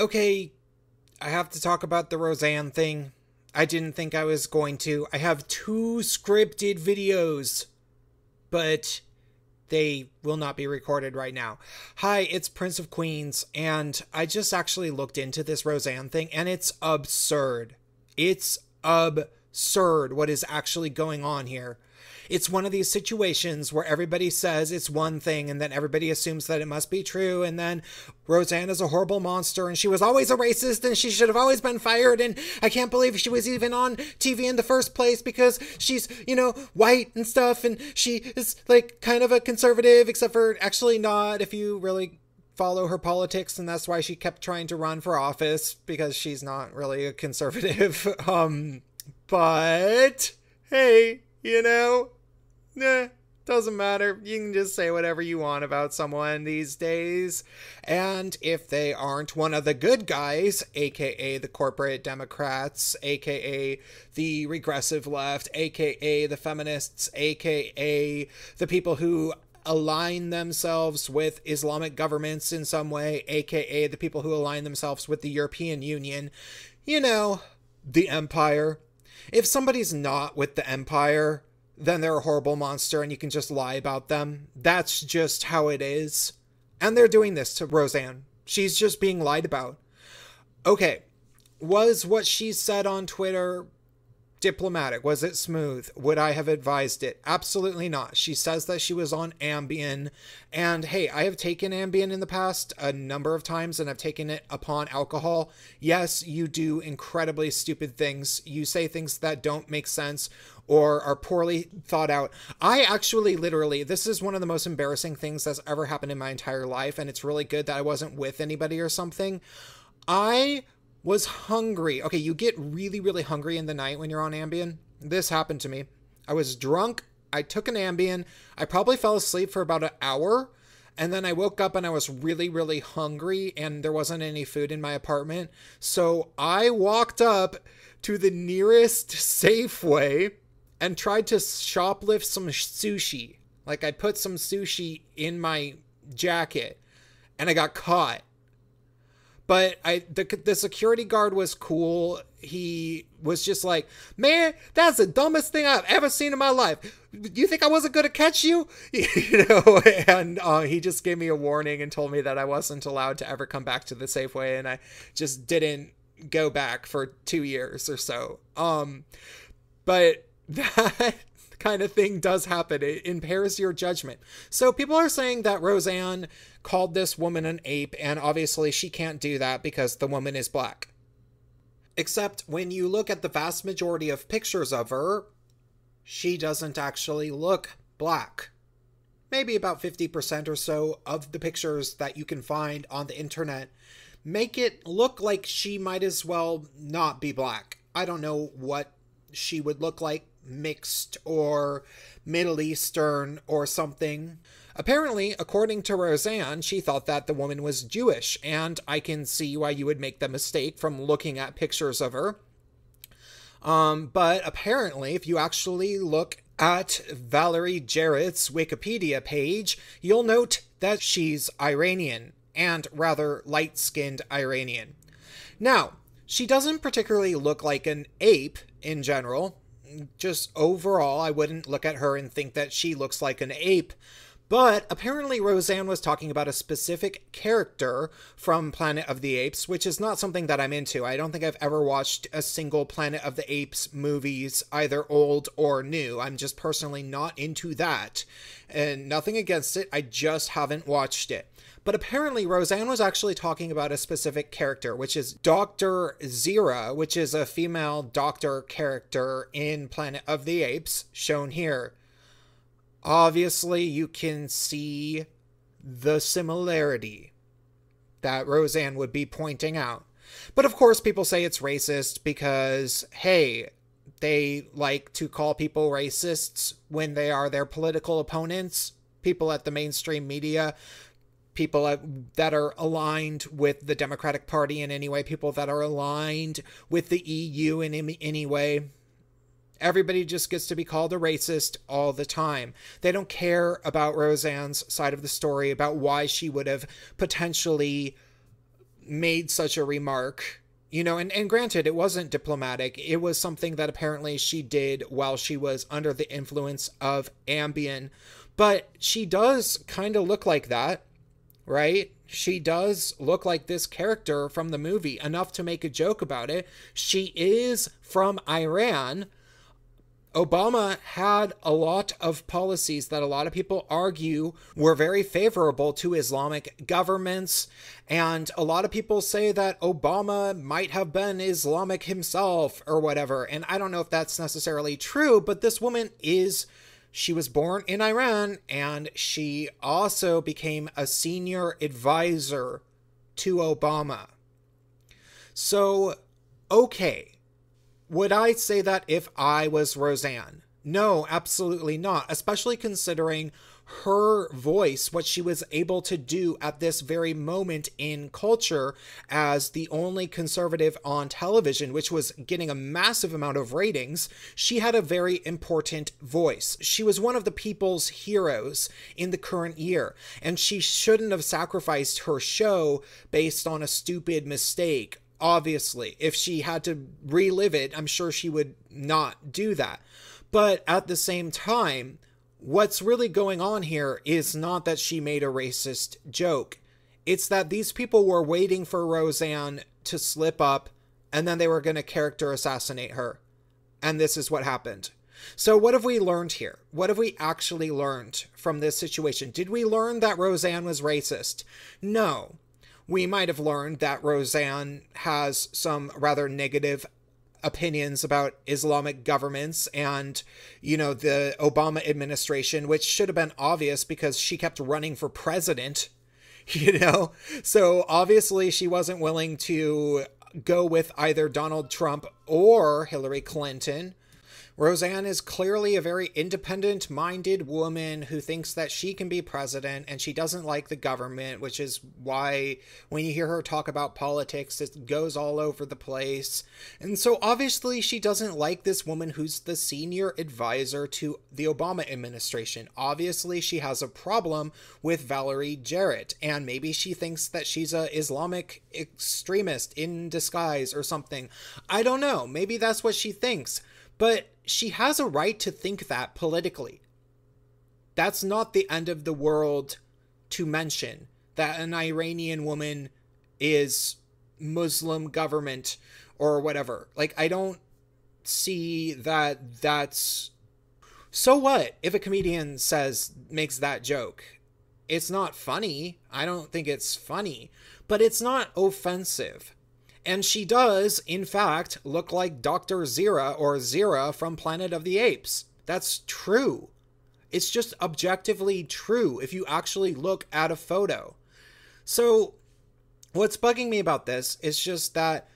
Okay, I have to talk about the Roseanne thing. I didn't think I was going to. I have 2 scripted videos, but they will not be recorded right now. Hi, it's Prince of Queens, and I just actually looked into this Roseanne thing, and it's absurd. It's absurd what is actually going on here. It's one of these situations where everybody says it's one thing and then everybody assumes that it must be true, and then Roseanne is a horrible monster and she was always a racist and she should have always been fired, and I can't believe she was even on TV in the first place because she's, white and stuff, and she is like kind of a conservative, except for actually not if you really follow her politics, and that's why she kept trying to run for office, because she's not really a conservative. But hey, doesn't matter. You can just say whatever you want about someone these days. And if they aren't one of the good guys, aka the corporate Democrats, aka the regressive left, aka the feminists, aka the people who align themselves with Islamic governments in some way, aka the people who align themselves with the European Union, the empire. If somebody's not with the empire, then they're a horrible monster and you can just lie about them. That's just how it is. And they're doing this to Roseanne. She's just being lied about. Okay, was what she said on Twitter diplomatic? Was it smooth? Would I have advised it? Absolutely not. She says that she was on Ambien, and hey, I have taken Ambien in the past a number of times, and I've taken it upon alcohol. Yes, you do incredibly stupid things. You say things that don't make sense or are poorly thought out. I actually literally, this is one of the most embarrassing things that's ever happened in my entire life, and it's really good that I wasn't with anybody or something. I was hungry. Okay, you get really, really hungry in the night when you're on Ambien. This happened to me. I was drunk. I took an Ambien. I probably fell asleep for about an hour. And then I woke up and I was really, really hungry and there wasn't any food in my apartment. So I walked up to the nearest Safeway and tried to shoplift some sushi. Like, I put some sushi in my jacket and I got caught. But the security guard was cool. He was just like, man, that's the dumbest thing I've ever seen in my life. You think I wasn't going to catch you? And he just gave me a warning and told me that I wasn't allowed to ever come back to the Safeway. And I just didn't go back for 2 years or so. But that kind of thing does happen. It impairs your judgment. So people are saying that Roseanne called this woman an ape, and obviously she can't do that because the woman is black. Except when you look at the vast majority of pictures of her, she doesn't actually look black. Maybe about 50% or so of the pictures that you can find on the internet make it look like she might as well not be black. I don't know what she would look like, mixed or Middle Eastern or something. Apparently, according to Roseanne, she thought that the woman was Jewish, and I can see why you would make the mistake from looking at pictures of her. But apparently, if you actually look at Valerie Jarrett's Wikipedia page, you'll note that she's Iranian, and rather light-skinned Iranian. Now, she doesn't particularly look like an ape in general. Just overall, I wouldn't look at her and think that she looks like an ape. But apparently Roseanne was talking about a specific character from Planet of the Apes, which is not something that I'm into. I don't think I've ever watched a single Planet of the Apes movies, either old or new. I'm just personally not into that. And nothing against it, I just haven't watched it. But apparently Roseanne was actually talking about a specific character, which is Dr. Zira, which is a female doctor character in Planet of the Apes, shown here. Obviously, you can see the similarity that Roseanne would be pointing out. But of course, people say it's racist because, hey, they like to call people racists when they are their political opponents. People at the mainstream media, people that are aligned with the Democratic Party in any way, people that are aligned with the EU in any way. Everybody just gets to be called a racist all the time. They don't care about Roseanne's side of the story, about why she would have potentially made such a remark. You know, and granted, it wasn't diplomatic. It was something that apparently she did while she was under the influence of Ambien. But she does kind of look like that, right? She does look like this character from the movie, enough to make a joke about it. She is from Iran. Obama had a lot of policies that a lot of people argue were very favorable to Islamic governments. And a lot of people say that Obama might have been Islamic himself or whatever. And I don't know if that's necessarily true, but this woman she was born in Iran, and she also became a senior advisor to Obama. So, okay. Would I say that if I was Roseanne? No, absolutely not. Especially considering her voice, what she was able to do at this very moment in culture as the only conservative on television, which was getting a massive amount of ratings. She had a very important voice. She was one of the people's heroes in the current year, and she shouldn't have sacrificed her show based on a stupid mistake. Obviously, if she had to relive it, I'm sure she would not do that. But at the same time, what's really going on here is not that she made a racist joke. It's that these people were waiting for Roseanne to slip up, and then they were going to character assassinate her. And this is what happened. So what have we learned here? What have we actually learned from this situation? Did we learn that Roseanne was racist? No. We might have learned that Roseanne has some rather negative opinions about Islamic governments and, you know, the Obama administration, which should have been obvious because she kept running for president, you know? So obviously she wasn't willing to go with either Donald Trump or Hillary Clinton. Roseanne is clearly a very independent-minded woman who thinks that she can be president, and she doesn't like the government, which is why when you hear her talk about politics, it goes all over the place. And so obviously she doesn't like this woman who's the senior advisor to the Obama administration. Obviously she has a problem with Valerie Jarrett, and maybe she thinks that she's a Islamic extremist in disguise or something. I don't know. Maybe that's what she thinks. But she has a right to think that politically. That's not the end of the world to mention that an Iranian woman is Muslim government or whatever. Like, I don't see that that's... So what if a comedian makes that joke? It's not funny. I don't think it's funny, but it's not offensive. And she does, in fact, look like Dr. Zira or Zira from Planet of the Apes. That's true. It's just objectively true if you actually look at a photo. So what's bugging me about this is just that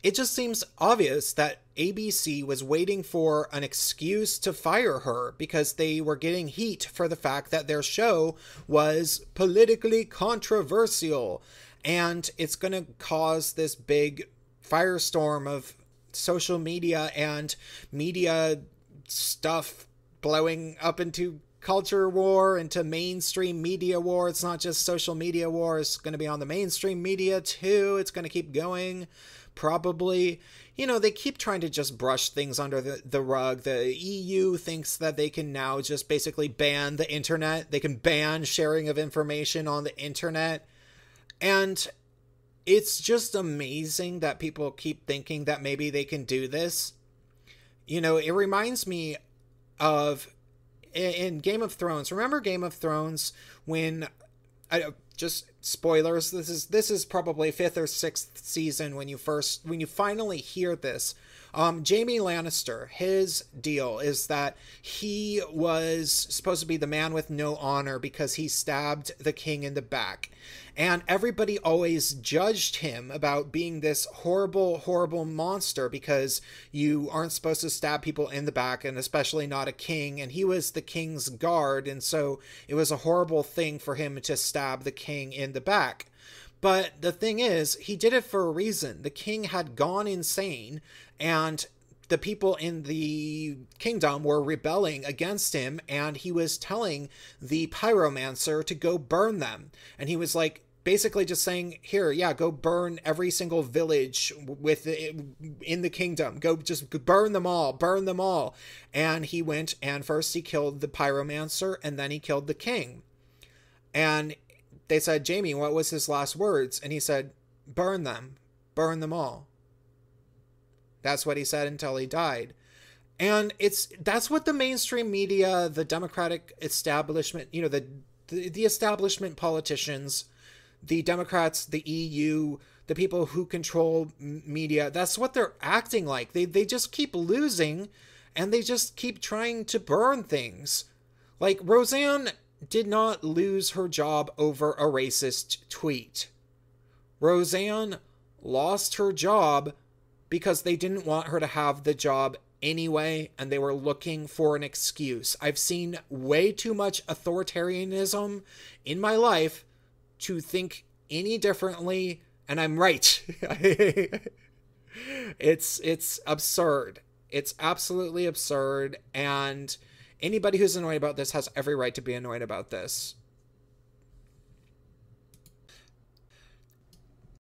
it just seems obvious that ABC was waiting for an excuse to fire her because they were getting heat for the fact that their show was politically controversial. And it's going to cause this big firestorm of social media and media stuff blowing up into culture war, into mainstream media war. It's not just social media war. It's going to be on the mainstream media too. It's going to keep going, probably. You know, they keep trying to just brush things under the rug. The EU thinks that they can now just basically ban the internet. They can ban sharing of information on the internet. And it's just amazing that people keep thinking that maybe they can do this. You know, it reminds me of in Game of Thrones. Remember Game of Thrones when just spoilers. This is probably 5th or 6th season when you finally hear this. Jaime Lannister, his deal is that he was supposed to be the man with no honor because he stabbed the king in the back. And everybody always judged him about being this horrible, horrible monster because you aren't supposed to stab people in the back, and especially not a king. And he was the king's guard, and so it was a horrible thing for him to stab the king in the back. But the thing is, he did it for a reason. The king had gone insane, and the people in the kingdom were rebelling against him, and he was telling the pyromancer to go burn them. And he was like, basically just saying, here, yeah, go burn every single village in the kingdom. Go just burn them all, burn them all. And he went and first he killed the pyromancer and then he killed the king. And they said, Jamie, what was his last words? And he said, burn them all. That's what he said until he died. And that's what the mainstream media, the Democratic establishment, you know, the establishment politicians, the Democrats, the EU, the people who control media, that's what they're acting like. They just keep losing and they just keep trying to burn things. Like, Roseanne did not lose her job over a racist tweet. Roseanne lost her job because they didn't want her to have the job anyway, and they were looking for an excuse. I've seen way too much authoritarianism in my life to think any differently, and I'm right. It's absurd. It's absolutely absurd, and anybody who's annoyed about this has every right to be annoyed about this.